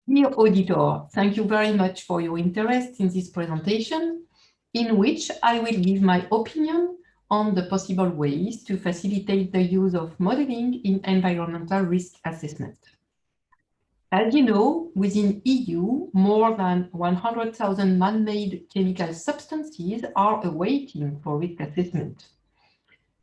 Dear auditor, thank you very much for your interest in this presentation, in which I will give my opinion on the possible ways to facilitate the use of modeling in environmental risk assessment. As you know, within EU, more than 100,000 man-made chemical substances are awaiting for risk assessment.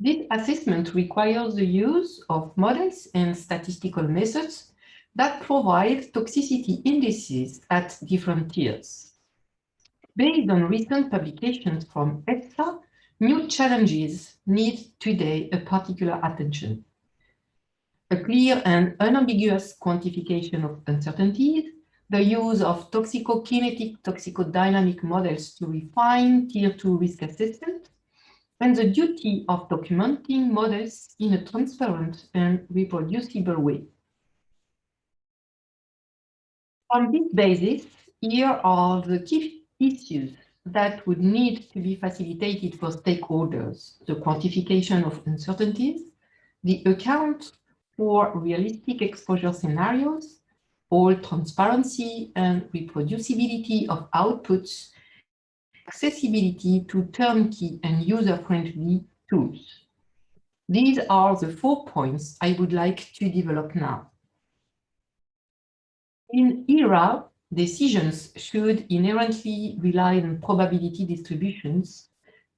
This assessment requires the use of models and statistical methods that provide toxicity indices at different tiers. Based on recent publications from EFSA, new challenges need today a particular attention. A clear and unambiguous quantification of uncertainties, the use of toxicokinetic, toxicodynamic models to refine Tier 2 risk assessment, and the duty of documenting models in a transparent and reproducible way. On this basis, here are the key issues that would need to be facilitated for stakeholders: the quantification of uncertainties, the account for realistic exposure scenarios, all transparency and reproducibility of outputs, accessibility to turnkey and user-friendly tools. These are the 4 points I would like to develop now. In ERA, decisions should inherently rely on probability distributions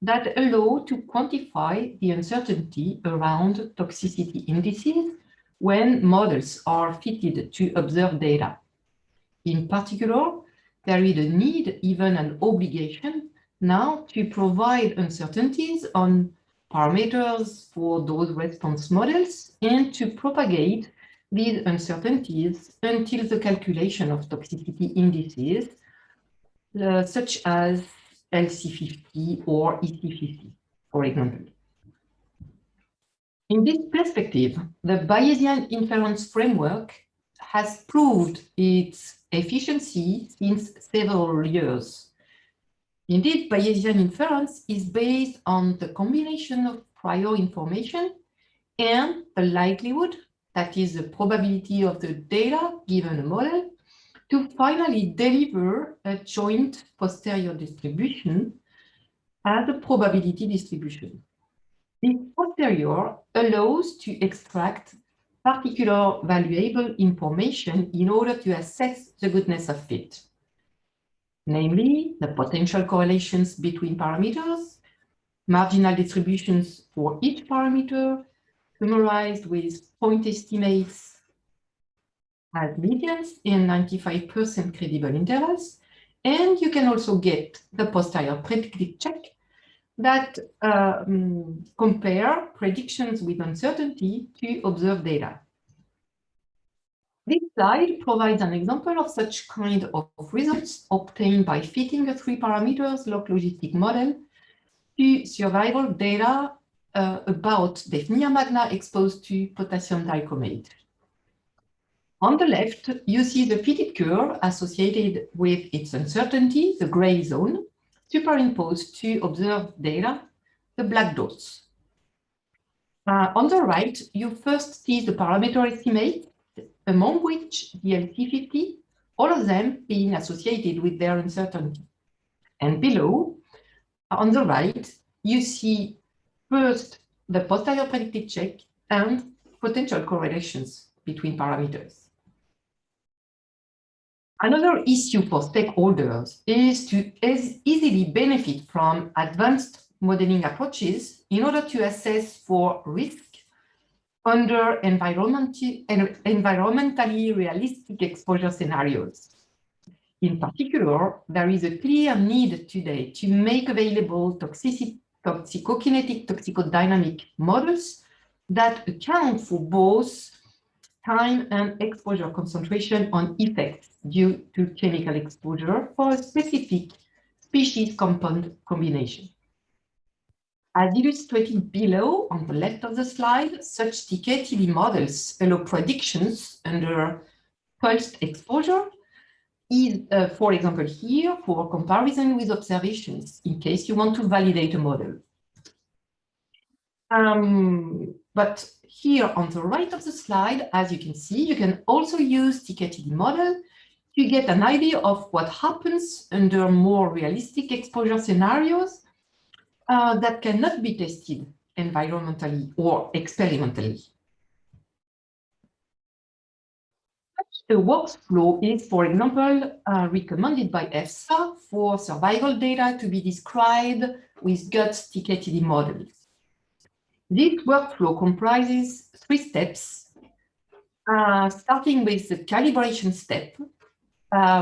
that allow to quantify the uncertainty around toxicity indices when models are fitted to observe data. In particular, there is a need, even an obligation, now to provide uncertainties on parameters for those response models and to propagate these uncertainties until the calculation of toxicity indices, such as LC50 or EC50, for example. In this perspective, the Bayesian inference framework has proved its efficiency since several years. Indeed, Bayesian inference is based on the combination of prior information and the likelihood, that is the probability of the data given a model, to finally deliver a joint posterior distribution as a probability distribution. This posterior allows to extract particular valuable information in order to assess the goodness of fit, namely the potential correlations between parameters, marginal distributions for each parameter, summarized with point estimates as medians in 95% credible intervals. And you can also get the posterior predictive check that compare predictions with uncertainty to observed data. This slide provides an example of such kind of results obtained by fitting a 3 parameters log logistic model to survival data about Daphnia magna exposed to potassium dichromate. On the left, you see the fitted curve associated with its uncertainty, the gray zone, superimposed to observed data, the black dots. On the right, you first see the parameter estimate, among which the LC50, all of them being associated with their uncertainty. And below, on the right, you see first the posterior predictive check and potential correlations between parameters. Another issue for stakeholders is to easily benefit from advanced modeling approaches in order to assess for risk under environmentally realistic exposure scenarios. In particular, there is a clear need today to make available toxicokinetic, toxicodynamic models that account for both time and exposure concentration on effects due to chemical exposure for a specific species compound combination. As illustrated below on the left of the slide, such TKTB models allow predictions under pulsed exposure, is, for example, here for comparison with observations in case you want to validate a model. But here on the right of the slide, as you can see, you can also use TKTB model to get an idea of what happens under more realistic exposure scenarios that cannot be tested environmentally or experimentally. The workflow is, for example, recommended by EFSA for survival data to be described with GUTS-TKTD models. This workflow comprises 3 steps, starting with the calibration step,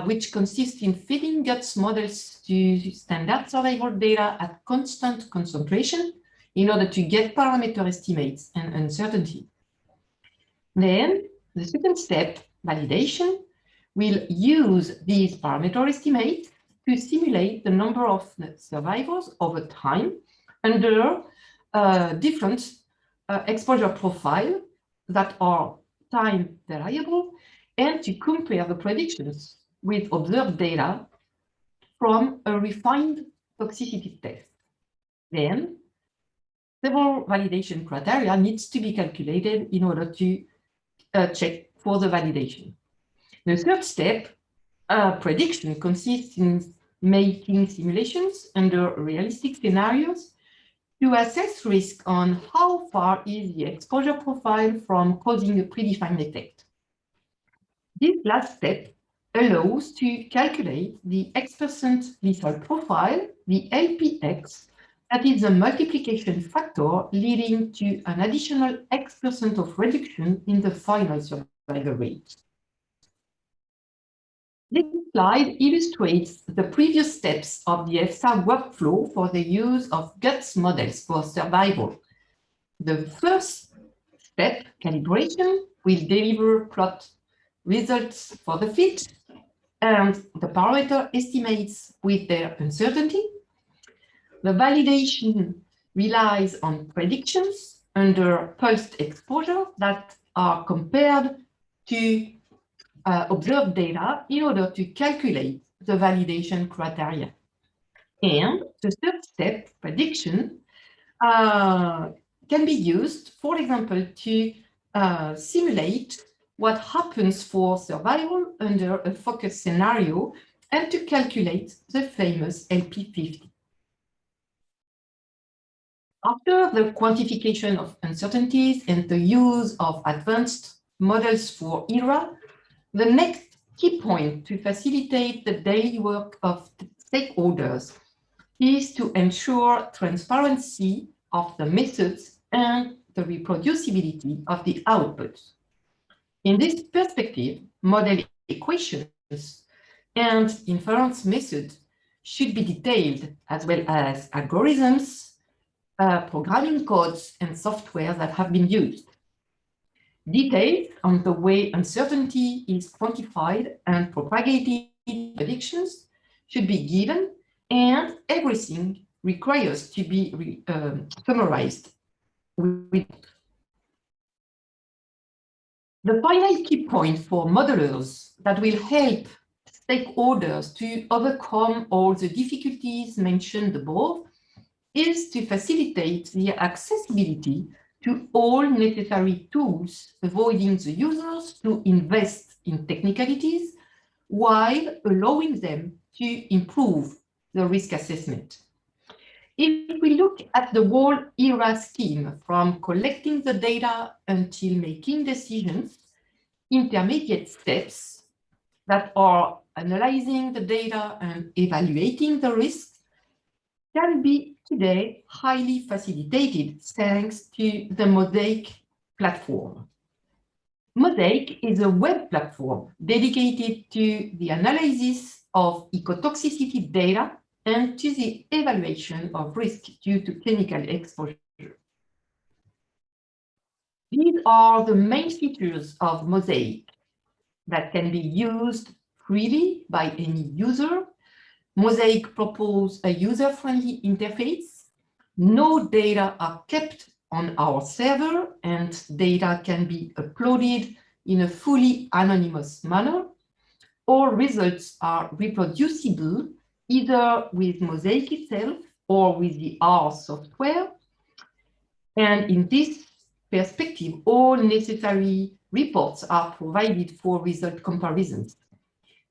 which consists in feeding GUTS models to standard survival data at constant concentration in order to get parameter estimates and uncertainty. Then the second step, validation, will use these parameter estimates to simulate the number of survivors over time under different exposure profile that are time variable, and to compare the predictions with observed data from a refined toxicity test. Then several validation criteria needs to be calculated in order to check for the validation. The third step, prediction, consists in making simulations under realistic scenarios to assess risk on how far is the exposure profile from causing a predefined effect. This last step allows to calculate the X% lethal profile, the LPX, that is a multiplication factor leading to an additional X% of reduction in the final survival rate. This slide illustrates the previous steps of the EFSA workflow for the use of GUTS models for survival. The first step, calibration, will deliver plot results for the fit and the parameter estimates with their uncertainty. The validation relies on predictions under pulsed exposure that are compared to observed data in order to calculate the validation criteria. And the third step, prediction, can be used, for example, to simulate what happens for survival under a focus scenario and to calculate the famous LP50. After the quantification of uncertainties and the use of advanced models for ERA, the next key point to facilitate the daily work of the stakeholders is to ensure transparency of the methods and the reproducibility of the outputs. In this perspective, model equations and inference methods should be detailed, as well as algorithms, programming codes, and software that have been used. Details on the way uncertainty is quantified and propagated predictions should be given, and everything requires to be summarized. The final key point for modelers that will help stakeholders to overcome all the difficulties mentioned above is to facilitate the accessibility to all necessary tools, avoiding the users to invest in technicalities while allowing them to improve the risk assessment. If we look at the whole ERA scheme, from collecting the data until making decisions, intermediate steps that are analyzing the data and evaluating the risks can be today highly facilitated thanks to the Mosaic platform. Mosaic is a web platform dedicated to the analysis of ecotoxicity data and to the evaluation of risk due to chemical exposure. These are the main features of Mosaic that can be used freely by any user. Mosaic proposes a user-friendly interface. No data are kept on our server, and data can be uploaded in a fully anonymous manner. All results are reproducible either with Mosaic itself or with the R software. And in this perspective, all necessary reports are provided for result comparisons.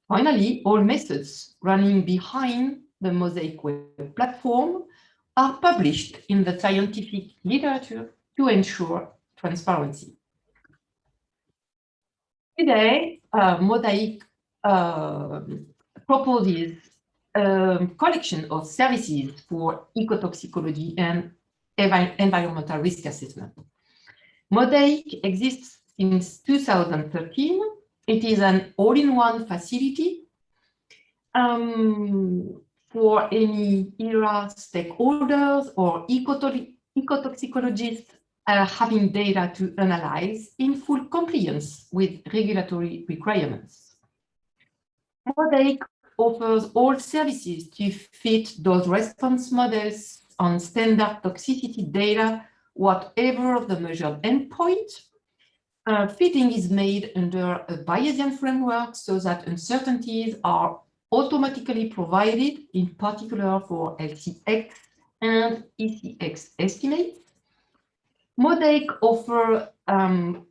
Finally, all methods running behind the Mosaic web platform are published in the scientific literature to ensure transparency. Today, Mosaic proposes a collection of services for ecotoxicology and environmental risk assessment. Mosaic exists since 2013. It is an all-in-one facility for any ERA stakeholders or ecotoxicologists having data to analyze in full compliance with regulatory requirements. Mosaic offers all services to fit those response models on standard toxicity data, whatever the measured endpoint. Fitting is made under a Bayesian framework so that uncertainties are automatically provided, in particular for LCX and ECX estimates. Mosaic offers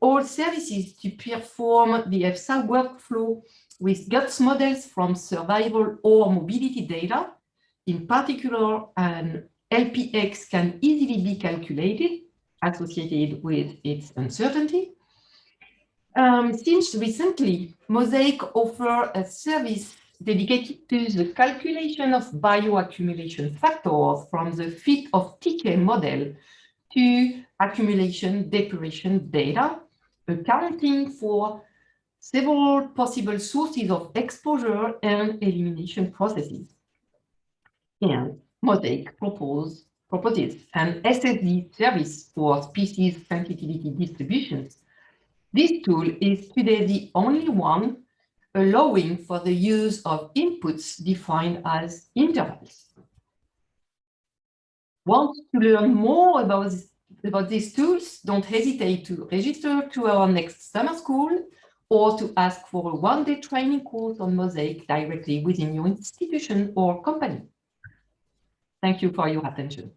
all services to perform the EFSA workflow with GUTS models from survival or mobility data. In particular, an LPX can easily be calculated, associated with its uncertainty. Since recently, Mosaic offers a service dedicated to the calculation of bioaccumulation factors from the fit of TK model to accumulation depuration data, accounting for several possible sources of exposure and elimination processes. And Mosaic proposes an SSD service for species sensitivity distributions. This tool is today the only one allowing for the use of inputs defined as intervals. Want to learn more about these tools? Don't hesitate to register to our next summer school or to ask for a one-day training course on Mosaic directly within your institution or company. Thank you for your attention.